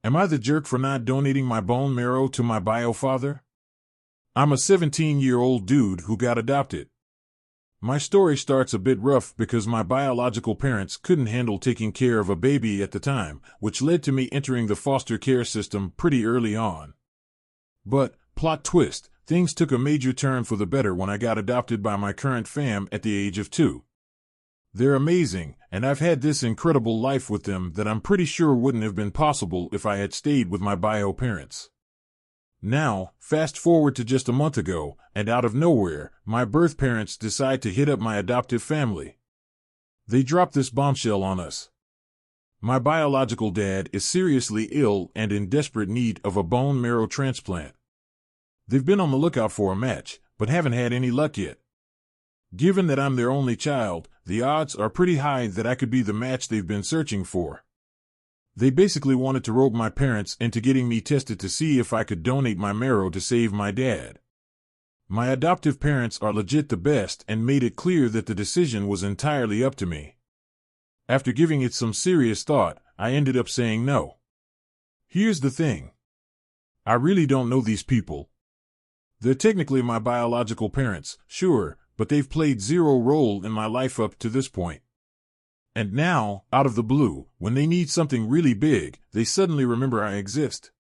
Am I the jerk for not donating my bone marrow to my bio father? I'm a 17-year-old dude who got adopted. My story starts a bit rough because my biological parents couldn't handle taking care of a baby at the time, which led to me entering the foster care system pretty early on. But, plot twist, things took a major turn for the better when I got adopted by my current fam at the age of 2. They're amazing, and I've had this incredible life with them that I'm pretty sure wouldn't have been possible if I had stayed with my bio parents. Now, fast forward to just a month ago, and out of nowhere, my birth parents decide to hit up my adoptive family. They drop this bombshell on us. My biological dad is seriously ill and in desperate need of a bone marrow transplant. They've been on the lookout for a match, but haven't had any luck yet. Given that I'm their only child, the odds are pretty high that I could be the match they've been searching for. They basically wanted to rope my parents into getting me tested to see if I could donate my marrow to save my dad. My adoptive parents are legit the best and made it clear that the decision was entirely up to me. After giving it some serious thought, I ended up saying no. Here's the thing. I really don't know these people. They're technically my biological parents, sure, but they've played zero role in my life up to this point. And now, out of the blue, when they need something really big, they suddenly remember I exist.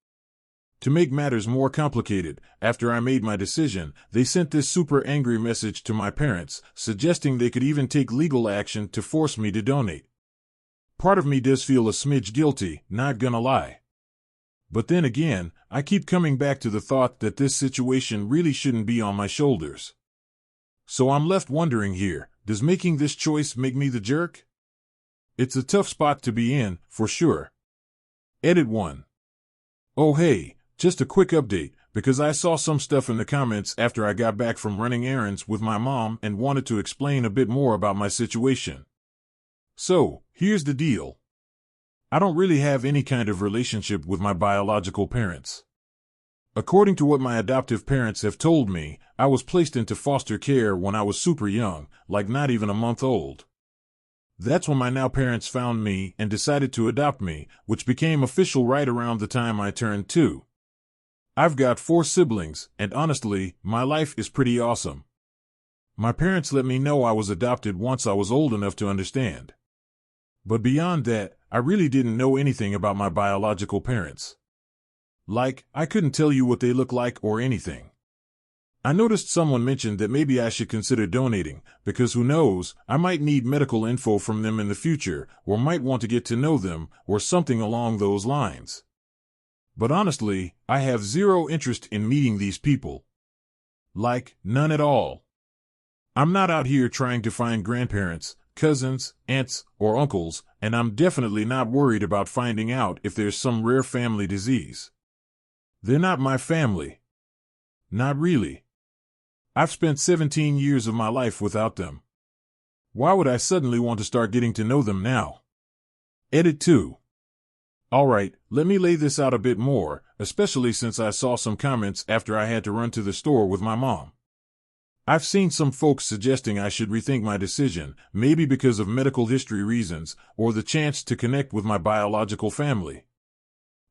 To make matters more complicated, after I made my decision, they sent this super angry message to my parents, suggesting they could even take legal action to force me to donate. Part of me does feel a smidge guilty, not gonna lie. But then again, I keep coming back to the thought that this situation really shouldn't be on my shoulders. So I'm left wondering here, does making this choice make me the jerk? It's a tough spot to be in, for sure. Edit 1. Oh hey, just a quick update, because I saw some stuff in the comments after I got back from running errands with my mom and wanted to explain a bit more about my situation. So, here's the deal. I don't really have any kind of relationship with my biological parents. According to what my adoptive parents have told me, I was placed into foster care when I was super young, like not even a month old. That's when my now parents found me and decided to adopt me, which became official right around the time I turned 2. I've got 4 siblings, and honestly, my life is pretty awesome. My parents let me know I was adopted once I was old enough to understand. But beyond that, I really didn't know anything about my biological parents. Like, I couldn't tell you what they look like or anything. I noticed someone mentioned that maybe I should consider donating, because who knows, I might need medical info from them in the future, or might want to get to know them, or something along those lines. But honestly, I have zero interest in meeting these people. Like, none at all. I'm not out here trying to find grandparents, cousins, aunts, or uncles, and I'm definitely not worried about finding out if there's some rare family disease. They're not my family. Not really. I've spent 17 years of my life without them. Why would I suddenly want to start getting to know them now? Edit 2. Alright, let me lay this out a bit more, especially since I saw some comments after I had to run to the store with my mom. I've seen some folks suggesting I should rethink my decision, maybe because of medical history reasons, or the chance to connect with my biological family.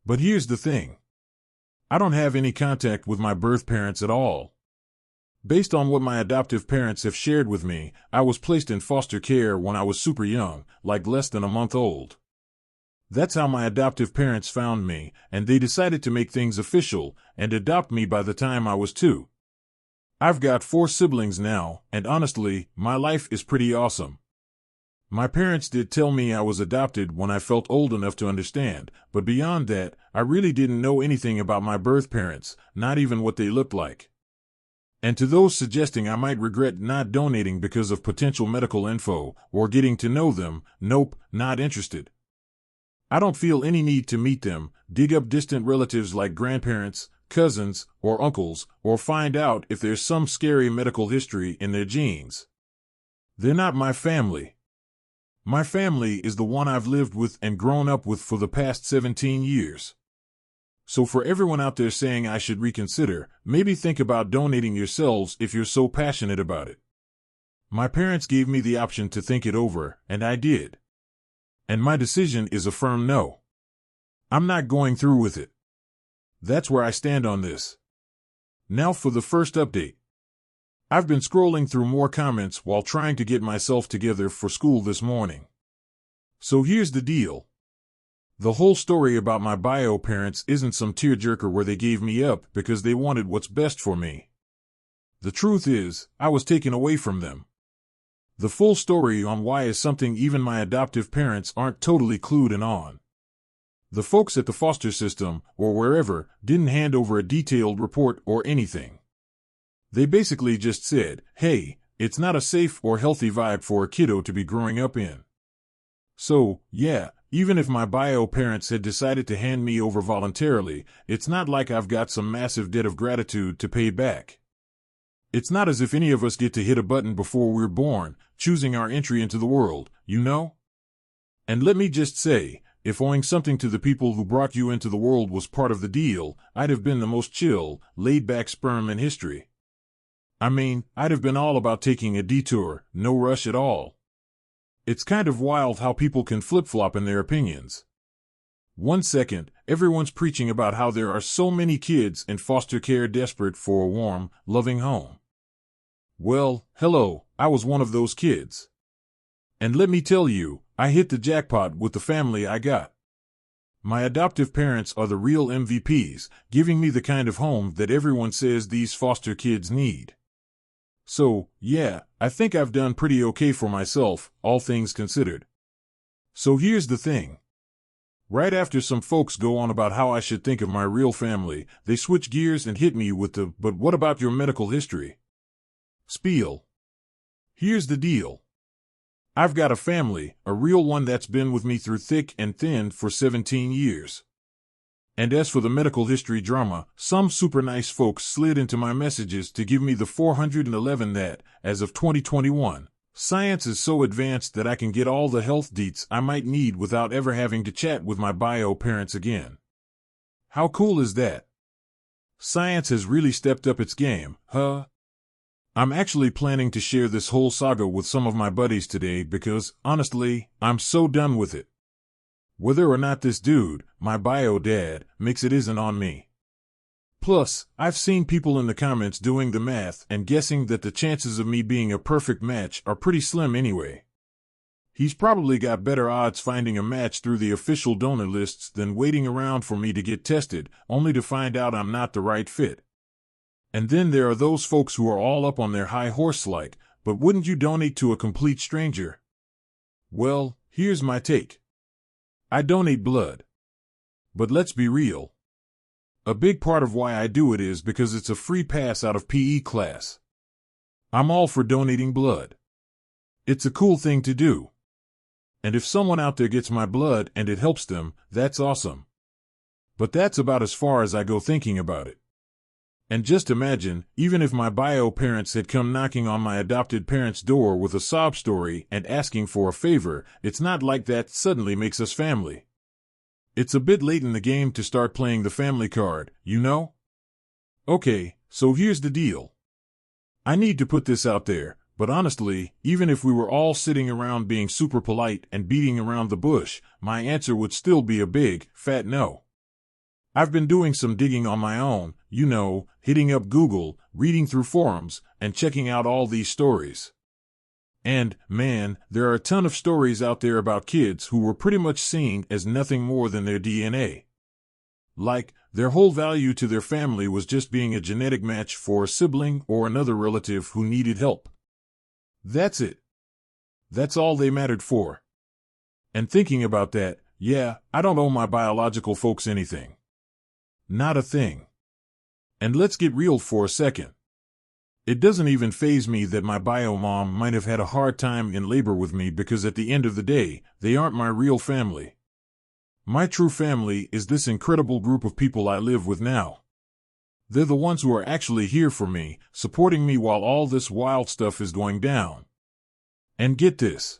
But here's the thing. I don't have any contact with my birth parents at all. Based on what my adoptive parents have shared with me, I was placed in foster care when I was super young, like less than a month old. That's how my adoptive parents found me, and they decided to make things official and adopt me by the time I was 2. I've got 4 siblings now, and honestly, my life is pretty awesome. My parents did tell me I was adopted when I felt old enough to understand, but beyond that, I really didn't know anything about my birth parents, not even what they looked like. And to those suggesting I might regret not donating because of potential medical info or getting to know them, nope, not interested. I don't feel any need to meet them, dig up distant relatives like grandparents, cousins, or uncles, or find out if there's some scary medical history in their genes. They're not my family. My family is the one I've lived with and grown up with for the past 17 years. So for everyone out there saying I should reconsider, maybe think about donating yourselves if you're so passionate about it. My parents gave me the option to think it over, and I did. And my decision is a firm no. I'm not going through with it. That's where I stand on this. Now for the first update. I've been scrolling through more comments while trying to get myself together for school this morning. So here's the deal. The whole story about my bio parents isn't some tearjerker where they gave me up because they wanted what's best for me. The truth is, I was taken away from them. The full story on why is something even my adoptive parents aren't totally clued in on. The folks at the foster system, or wherever, didn't hand over a detailed report or anything. They basically just said, hey, it's not a safe or healthy vibe for a kiddo to be growing up in. So, yeah, even if my bio parents had decided to hand me over voluntarily, it's not like I've got some massive debt of gratitude to pay back. It's not as if any of us get to hit a button before we're born, choosing our entry into the world, you know? And let me just say, if owing something to the people who brought you into the world was part of the deal, I'd have been the most chill, laid-back sperm in history. I mean, I'd have been all about taking a detour, no rush at all. It's kind of wild how people can flip-flop in their opinions. 1 second, everyone's preaching about how there are so many kids in foster care desperate for a warm, loving home. Well, hello, I was one of those kids. And let me tell you, I hit the jackpot with the family I got. My adoptive parents are the real MVPs, giving me the kind of home that everyone says these foster kids need. So, yeah, I think I've done pretty okay for myself, all things considered. So here's the thing. Right after some folks go on about how I should think of my real family, they switch gears and hit me with the, but what about your medical history? Spiel. Here's the deal. I've got a family, a real one that's been with me through thick and thin for 17 years. And as for the medical history drama, some super nice folks slid into my messages to give me the 411 that, as of 2021, science is so advanced that I can get all the health deets I might need without ever having to chat with my bio parents again. How cool is that? Science has really stepped up its game, huh? I'm actually planning to share this whole saga with some of my buddies today because, honestly, I'm so done with it. Whether or not this dude, my bio dad, makes it isn't on me. Plus, I've seen people in the comments doing the math and guessing that the chances of me being a perfect match are pretty slim anyway. He's probably got better odds finding a match through the official donor lists than waiting around for me to get tested, only to find out I'm not the right fit. And then there are those folks who are all up on their high horse like, but wouldn't you donate to a complete stranger? Well, here's my take. I donate blood. But let's be real. A big part of why I do it is because it's a free pass out of PE class. I'm all for donating blood. It's a cool thing to do. And if someone out there gets my blood and it helps them, that's awesome. But that's about as far as I go thinking about it. And just imagine, even if my bio parents had come knocking on my adopted parents' door with a sob story and asking for a favor, it's not like that suddenly makes us family. It's a bit late in the game to start playing the family card, you know? Okay, so here's the deal. I need to put this out there, but honestly, even if we were all sitting around being super polite and beating around the bush, my answer would still be a big, fat no. I've been doing some digging on my own, you know, hitting up Google, reading through forums, and checking out all these stories. And, man, there are a ton of stories out there about kids who were pretty much seen as nothing more than their DNA. Like, their whole value to their family was just being a genetic match for a sibling or another relative who needed help. That's it. That's all they mattered for. And thinking about that, yeah, I don't owe my biological folks anything. Not a thing. And let's get real for a second. It doesn't even faze me that my bio mom might have had a hard time in labor with me because at the end of the day, they aren't my real family. My true family is this incredible group of people I live with now. They're the ones who are actually here for me, supporting me while all this wild stuff is going down. And get this.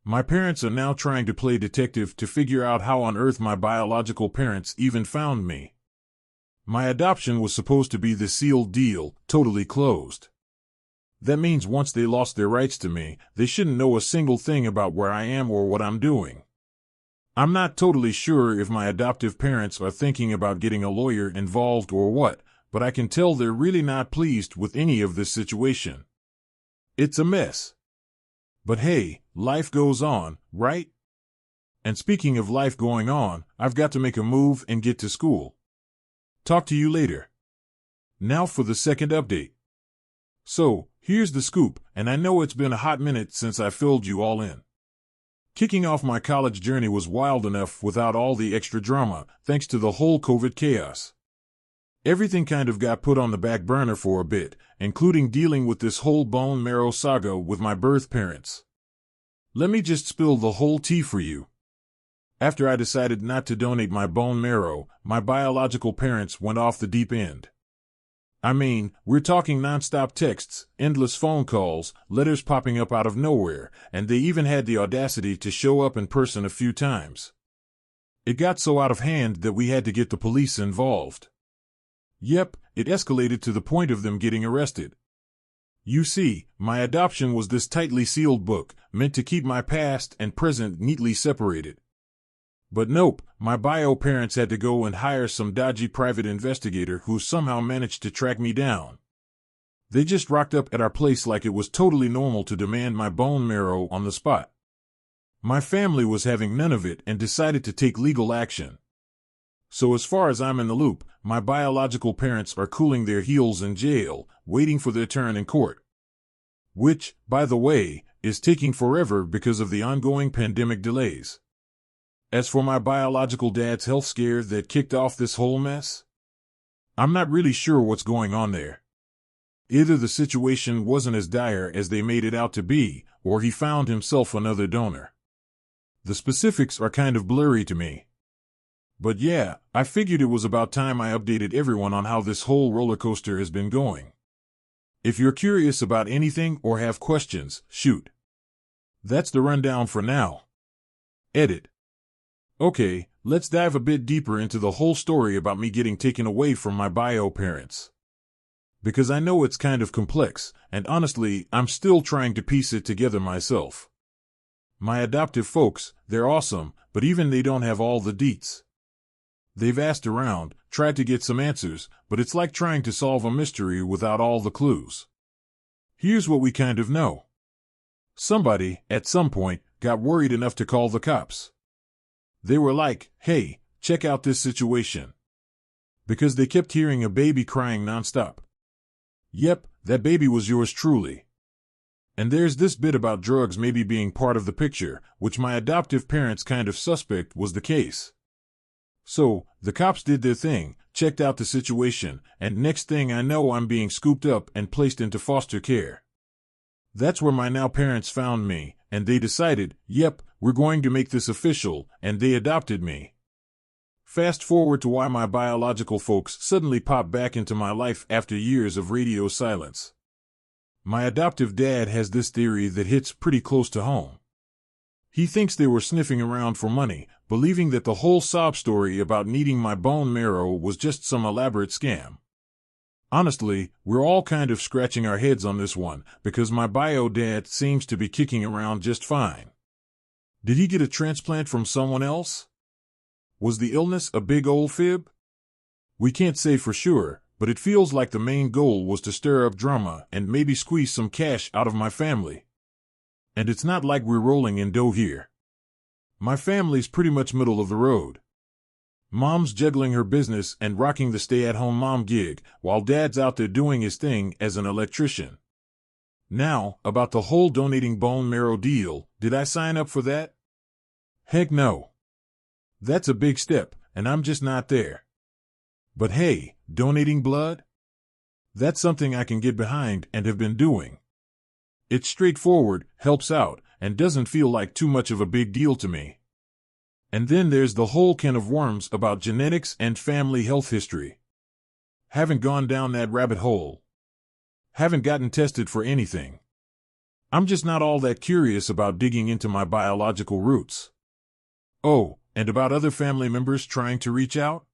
My parents are now trying to play detective to figure out how on earth my biological parents even found me. My adoption was supposed to be the sealed deal, totally closed. That means once they lost their rights to me, they shouldn't know a single thing about where I am or what I'm doing. I'm not totally sure if my adoptive parents are thinking about getting a lawyer involved or what, but I can tell they're really not pleased with any of this situation. It's a mess. But hey, life goes on, right? And speaking of life going on, I've got to make a move and get to school. Talk to you later. Now for the second update. So, here's the scoop, and I know it's been a hot minute since I filled you all in. Kicking off my college journey was wild enough without all the extra drama, thanks to the whole COVID chaos. Everything kind of got put on the back burner for a bit, including dealing with this whole bone marrow saga with my birth parents. Let me just spill the whole tea for you. After I decided not to donate my bone marrow, my biological parents went off the deep end. I mean, we're talking nonstop texts, endless phone calls, letters popping up out of nowhere, and they even had the audacity to show up in person a few times. It got so out of hand that we had to get the police involved. Yep, it escalated to the point of them getting arrested. You see, my adoption was this tightly sealed book, meant to keep my past and present neatly separated. But nope, my bio parents had to go and hire some dodgy private investigator who somehow managed to track me down. They just rocked up at our place like it was totally normal to demand my bone marrow on the spot. My family was having none of it and decided to take legal action. So as far as I'm in the loop, my biological parents are cooling their heels in jail, waiting for their turn in court. Which, by the way, is taking forever because of the ongoing pandemic delays. As for my biological dad's health scare that kicked off this whole mess, I'm not really sure what's going on there. Either the situation wasn't as dire as they made it out to be, or he found himself another donor. The specifics are kind of blurry to me. But yeah, I figured it was about time I updated everyone on how this whole roller coaster has been going. If you're curious about anything or have questions, shoot. That's the rundown for now. Edit. Okay, let's dive a bit deeper into the whole story about me getting taken away from my bio parents. Because I know it's kind of complex, and honestly, I'm still trying to piece it together myself. My adoptive folks, they're awesome, but even they don't have all the deets. They've asked around, tried to get some answers, but it's like trying to solve a mystery without all the clues. Here's what we kind of know. Somebody, at some point, got worried enough to call the cops. They were like, hey, check out this situation. Because they kept hearing a baby crying nonstop. Yep, that baby was yours truly. And there's this bit about drugs maybe being part of the picture, which my adoptive parents kind of suspect was the case. So, the cops did their thing, checked out the situation, and next thing I know I'm being scooped up and placed into foster care. That's where my now parents found me, and they decided, yep, we're going to make this official, and they adopted me. Fast forward to why my biological folks suddenly popped back into my life after years of radio silence. My adoptive dad has this theory that hits pretty close to home. He thinks they were sniffing around for money, believing that the whole sob story about needing my bone marrow was just some elaborate scam. Honestly, we're all kind of scratching our heads on this one, because my bio dad seems to be kicking around just fine. Did he get a transplant from someone else? Was the illness a big old fib? We can't say for sure, but it feels like the main goal was to stir up drama and maybe squeeze some cash out of my family. And it's not like we're rolling in dough here. My family's pretty much middle of the road. Mom's juggling her business and rocking the stay-at-home mom gig, while Dad's out there doing his thing as an electrician. Now, about the whole donating bone marrow deal, did I sign up for that? Heck no. That's a big step, and I'm just not there. But hey, donating blood? That's something I can get behind and have been doing. It's straightforward, helps out, and doesn't feel like too much of a big deal to me. And then there's the whole can of worms about genetics and family health history. Haven't gone down that rabbit hole. Haven't gotten tested for anything. I'm just not all that curious about digging into my biological roots. Oh, and about other family members trying to reach out?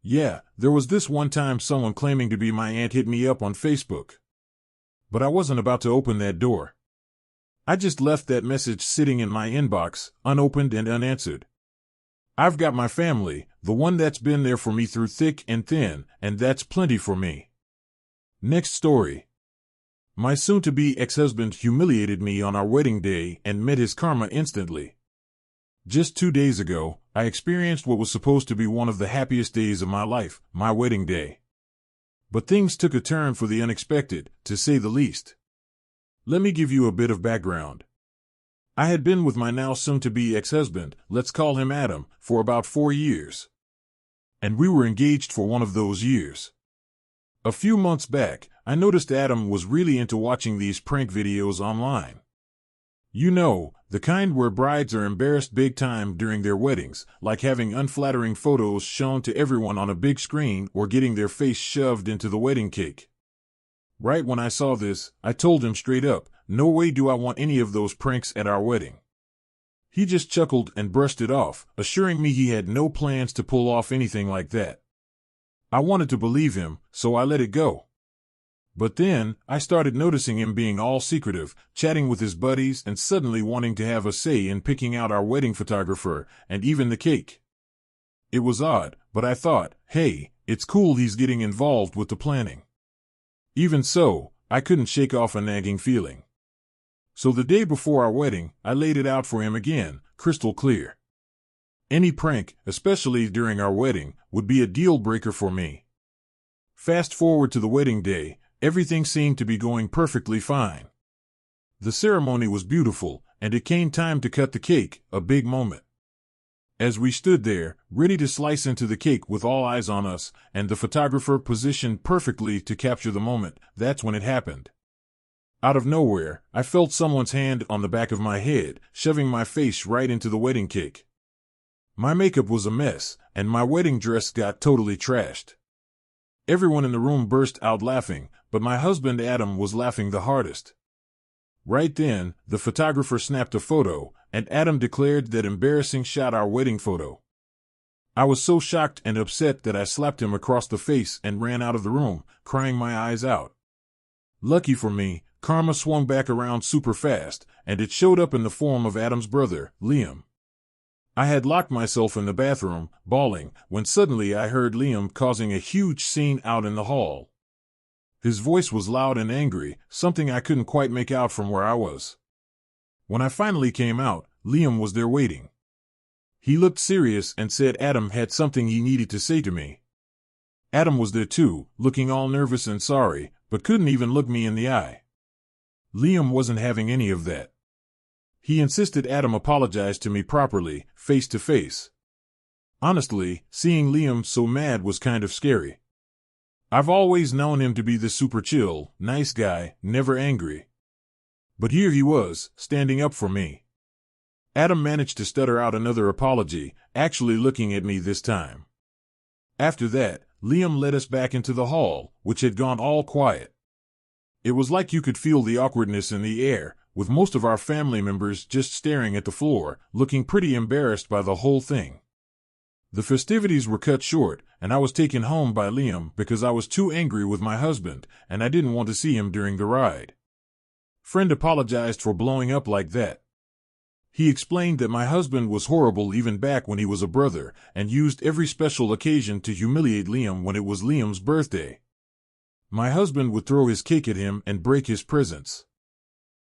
Yeah, there was this one time someone claiming to be my aunt hit me up on Facebook. But I wasn't about to open that door. I just left that message sitting in my inbox, unopened and unanswered. I've got my family, the one that's been there for me through thick and thin, and that's plenty for me. Next story. My soon-to-be ex-husband humiliated me on our wedding day and met his karma instantly. Just 2 days ago, I experienced what was supposed to be one of the happiest days of my life, my wedding day. But things took a turn for the unexpected, to say the least. Let me give you a bit of background. I had been with my now soon-to-be ex-husband, let's call him Adam, for about 4 years. And we were engaged for one of those years. A few months back, I noticed Adam was really into watching these prank videos online. You know, the kind where brides are embarrassed big time during their weddings, like having unflattering photos shown to everyone on a big screen or getting their face shoved into the wedding cake. Right when I saw this, I told him straight up, no way do I want any of those pranks at our wedding. He just chuckled and brushed it off, assuring me he had no plans to pull off anything like that. I wanted to believe him, so I let it go. But then, I started noticing him being all secretive, chatting with his buddies and suddenly wanting to have a say in picking out our wedding photographer, and even the cake. It was odd, but I thought, hey, it's cool he's getting involved with the planning. Even so, I couldn't shake off a nagging feeling. So the day before our wedding, I laid it out for him again, crystal clear. Any prank, especially during our wedding, would be a deal breaker for me. Fast forward to the wedding day, everything seemed to be going perfectly fine. The ceremony was beautiful, and it came time to cut the cake, a big moment. As we stood there, ready to slice into the cake with all eyes on us, and the photographer positioned perfectly to capture the moment, that's when it happened. Out of nowhere, I felt someone's hand on the back of my head, shoving my face right into the wedding cake. My makeup was a mess, and my wedding dress got totally trashed. Everyone in the room burst out laughing, but my husband Adam was laughing the hardest. Right then, the photographer snapped a photo, and Adam declared that embarrassing shot our wedding photo. I was so shocked and upset that I slapped him across the face and ran out of the room, crying my eyes out. Lucky for me, karma swung back around super fast, and it showed up in the form of Adam's brother, Liam. I had locked myself in the bathroom, bawling, when suddenly I heard Liam causing a huge scene out in the hall. His voice was loud and angry, something I couldn't quite make out from where I was. When I finally came out, Liam was there waiting. He looked serious and said Adam had something he needed to say to me. Adam was there too, looking all nervous and sorry, but couldn't even look me in the eye. Liam wasn't having any of that. He insisted Adam apologize to me properly, face to face. Honestly, seeing Liam so mad was kind of scary. I've always known him to be the super chill, nice guy, never angry. But here he was, standing up for me. Adam managed to stutter out another apology, actually looking at me this time. After that, Liam led us back into the hall, which had gone all quiet. It was like you could feel the awkwardness in the air, with most of our family members just staring at the floor, looking pretty embarrassed by the whole thing. The festivities were cut short, and I was taken home by Liam because I was too angry with my husband, and I didn't want to see him during the ride. Friend apologized for blowing up like that. He explained that my husband was horrible even back when he was a brother, and used every special occasion to humiliate Liam when it was Liam's birthday. My husband would throw his cake at him and break his presents.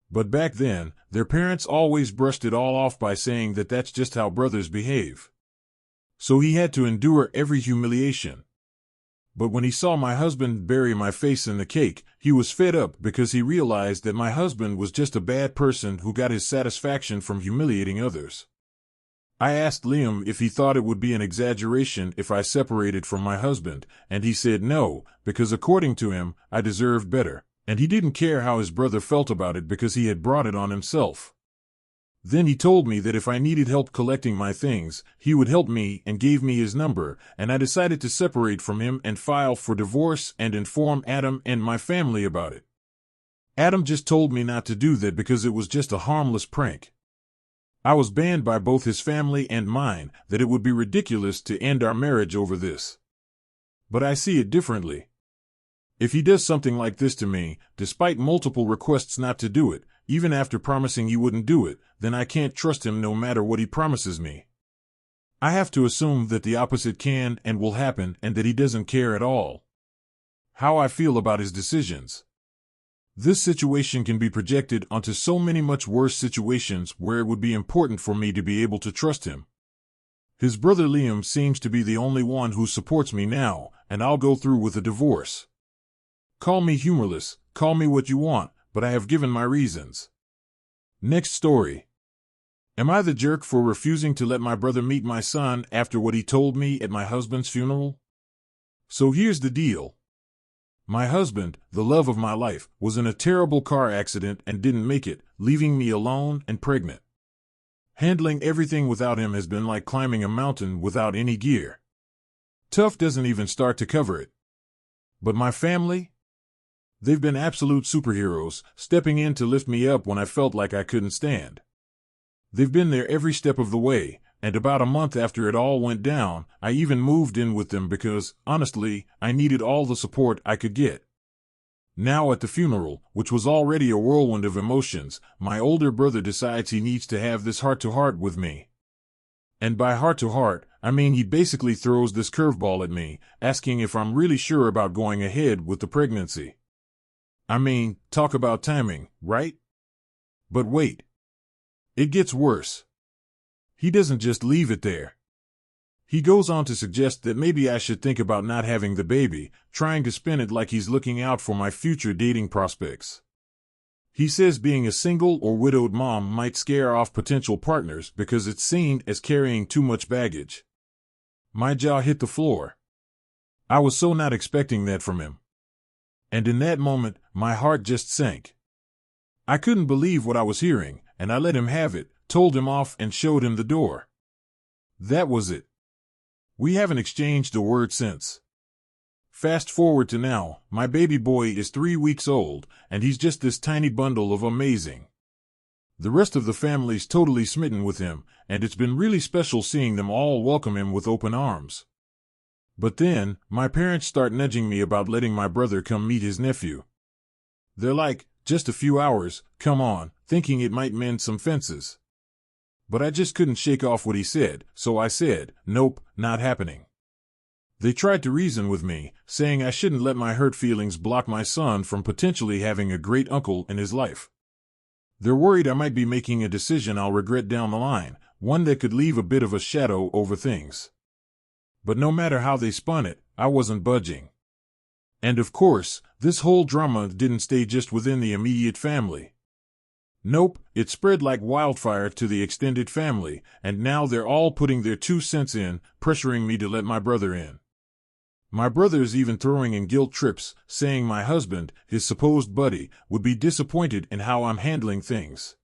But back then, their parents always brushed it all off by saying that that's just how brothers behave. So he had to endure every humiliation. But when he saw my husband bury my face in the cake, he was fed up because he realized that my husband was just a bad person who got his satisfaction from humiliating others. I asked Liam if he thought it would be an exaggeration if I separated from my husband, and he said no, because according to him, I deserved better, and he didn't care how his brother felt about it because he had brought it on himself. Then he told me that if I needed help collecting my things, he would help me and gave me his number, and I decided to separate from him and file for divorce and inform Adam and my family about it. Adam just told me not to do that because it was just a harmless prank. I was banned by both his family and mine, that it would be ridiculous to end our marriage over this. But I see it differently. If he does something like this to me, despite multiple requests not to do it, even after promising he wouldn't do it, then I can't trust him no matter what he promises me. I have to assume that the opposite can and will happen and that he doesn't care at all how I feel about his decisions. This situation can be projected onto so many much worse situations where it would be important for me to be able to trust him. His brother Liam seems to be the only one who supports me now, and I'll go through with a divorce. Call me humorless, call me what you want, but I have given my reasons. Next story. Am I the jerk for refusing to let my brother meet my son after what he told me at my husband's funeral? So here's the deal. My husband, the love of my life, was in a terrible car accident and didn't make it, leaving me alone and pregnant. Handling everything without him has been like climbing a mountain without any gear. Tough doesn't even start to cover it. But my family? They've been absolute superheroes, stepping in to lift me up when I felt like I couldn't stand. They've been there every step of the way, and about a month after it all went down, I even moved in with them because, honestly, I needed all the support I could get. Now at the funeral, which was already a whirlwind of emotions, my older brother decides he needs to have this heart-to-heart with me. And by heart-to-heart, I mean he basically throws this curveball at me, asking if I'm really sure about going ahead with the pregnancy. I mean, talk about timing, right? But wait. It gets worse. He doesn't just leave it there. He goes on to suggest that maybe I should think about not having the baby, trying to spin it like he's looking out for my future dating prospects. He says being a single or widowed mom might scare off potential partners because it's seen as carrying too much baggage. My jaw hit the floor. I was so not expecting that from him. And in that moment, my heart just sank. I couldn't believe what I was hearing, and I let him have it, told him off, and showed him the door. That was it. We haven't exchanged a word since. Fast forward to now, my baby boy is 3 weeks old, and he's just this tiny bundle of amazing. The rest of the family's totally smitten with him, and it's been really special seeing them all welcome him with open arms. But then, my parents start nudging me about letting my brother come meet his nephew. They're like, just a few hours, come on, thinking it might mend some fences. But I just couldn't shake off what he said, so I said, nope, not happening. They tried to reason with me, saying I shouldn't let my hurt feelings block my son from potentially having a great uncle in his life. They're worried I might be making a decision I'll regret down the line, one that could leave a bit of a shadow over things. But no matter how they spun it, I wasn't budging. And of course, this whole drama didn't stay just within the immediate family. Nope, it spread like wildfire to the extended family, and now they're all putting their 2 cents in, pressuring me to let my brother in. My brother's even throwing in guilt trips, saying my husband, his supposed buddy, would be disappointed in how I'm handling things.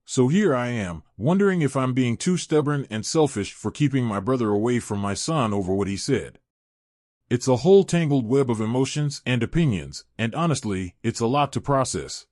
So here I am, wondering if I'm being too stubborn and selfish for keeping my brother away from my son over what he said. It's a whole tangled web of emotions and opinions, and honestly, it's a lot to process.